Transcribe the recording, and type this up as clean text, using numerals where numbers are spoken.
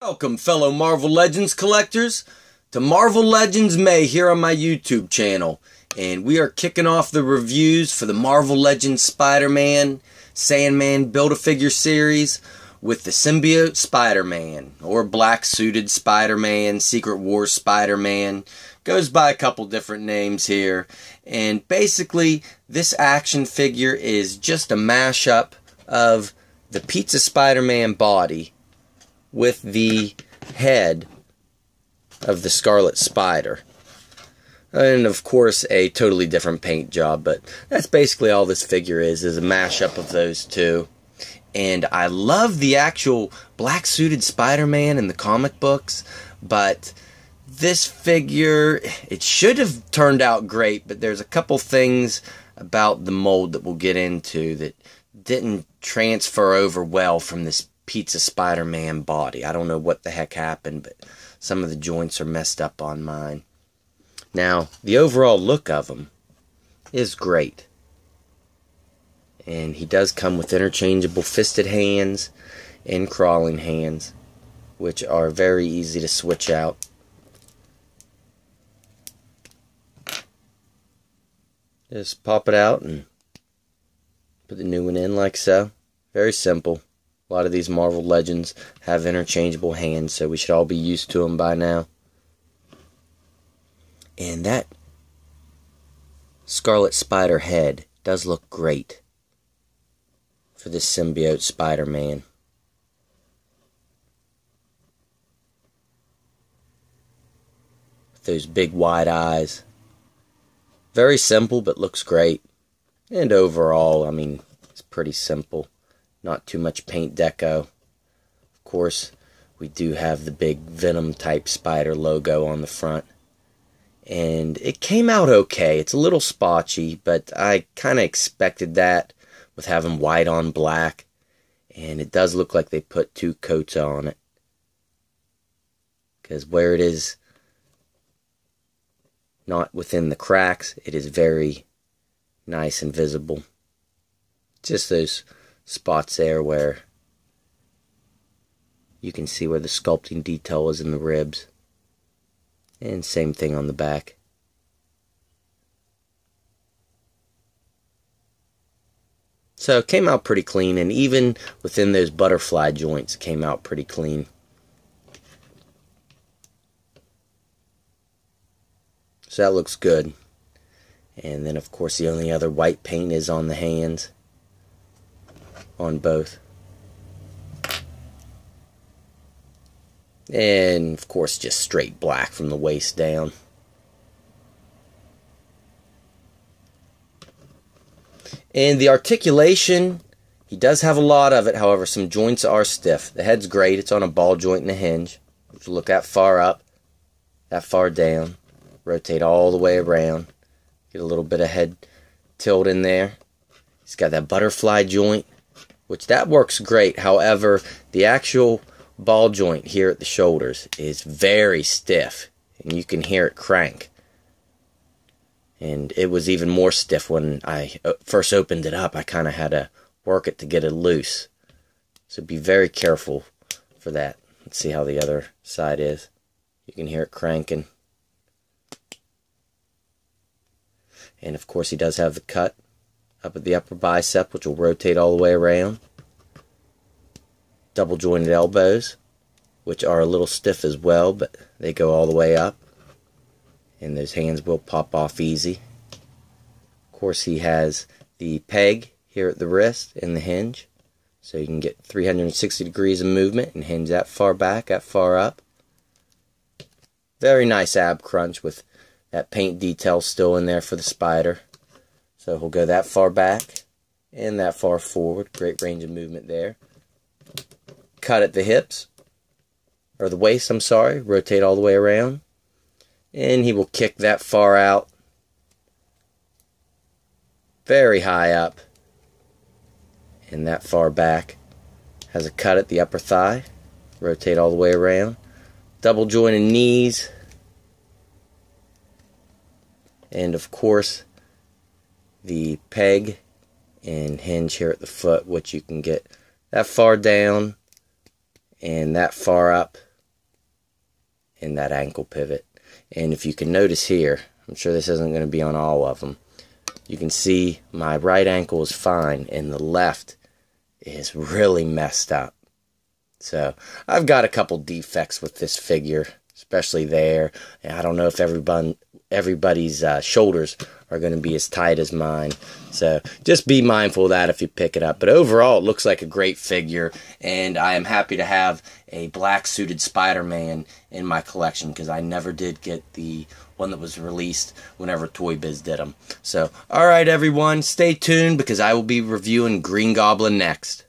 Welcome, fellow Marvel Legends collectors, to Marvel Legends May here on my YouTube channel. And we are kicking off the reviews for the Marvel Legends Spider-Man, Sandman Build-A-Figure series with the symbiote Spider-Man, or black-suited Spider-Man, Secret Wars Spider-Man. Goes by a couple different names here. And basically, this action figure is just a mashup of the Pizza Spider-Man body with the head of the Scarlet Spider. And of course a totally different paint job, but that's basically all this figure is a mashup of those two. And I love the actual black-suited Spider-Man in the comic books, but this figure, it should have turned out great, but there's a couple things about the mold that we'll get into that didn't transfer over well from this Pizza Spider-Man body. I don't know what the heck happened, but some of the joints are messed up on mine. Now, the overall look of him is great. And he does come with interchangeable fisted hands and crawling hands, which are very easy to switch out. Just pop it out and put the new one in like so. Very simple. A lot of these Marvel Legends have interchangeable hands, so we should all be used to them by now. And that Scarlet Spider head does look great for this symbiote Spider-Man. With those big wide eyes. Very simple, but looks great. And overall, I mean, it's pretty simple. Not too much paint deco. Of course, we do have the big Venom type spider logo on the front. And it came out okay. It's a little spotchy, but I kind of expected that with having white on black. And it does look like they put two coats on it. Because where it is not within the cracks, it is very nice and visible. Just those spots there where you can see where the sculpting detail is in the ribs. And same thing on the back. So it came out pretty clean, and even within those butterfly joints came out pretty clean. So that looks good. And then of course the only other white paint is on the hands. On both. And of course just straight black from the waist down. And the articulation, he does have a lot of it, however some joints are stiff. The head's great, it's on a ball joint and a hinge, which will look that far up, that far down, rotate all the way around, get a little bit of head tilt in there. He's got that butterfly joint, which that works great. However, the actual ball joint here at the shoulders is very stiff, and you can hear it crank. And it was even more stiff when I first opened it up. I kind of had to work it to get it loose. So be very careful for that. Let's see how the other side is. You can hear it cranking. And of course he does have the cut up at the upper bicep, which will rotate all the way around. Double jointed elbows, which are a little stiff as well, but they go all the way up. And those hands will pop off easy. Of course he has the peg here at the wrist and the hinge. So you can get 360 degrees of movement and hinge that far back, that far up. Very nice ab crunch with that paint detail still in there for the spider. So he'll go that far back and that far forward. Great range of movement there. Cut at the hips, or the waist, I'm sorry. Rotate all the way around. And he will kick that far out. Very high up. And that far back. Has a cut at the upper thigh. Rotate all the way around. Double jointed knees. And of course, the peg and hinge here at the foot, which you can get that far down and that far up in that ankle pivot. And if you can notice here, I'm sure this isn't going to be on all of them, you can see my right ankle is fine and the left is really messed up. So I've got a couple defects with this figure, especially there. And I don't know if everybody's shoulders are going to be as tight as mine. So just be mindful of that if you pick it up. But overall, it looks like a great figure, and I am happy to have a black suited Spider-Man in my collection, because I never did get the one that was released whenever Toy Biz did them. So, alright everyone, stay tuned, because I will be reviewing Green Goblin next.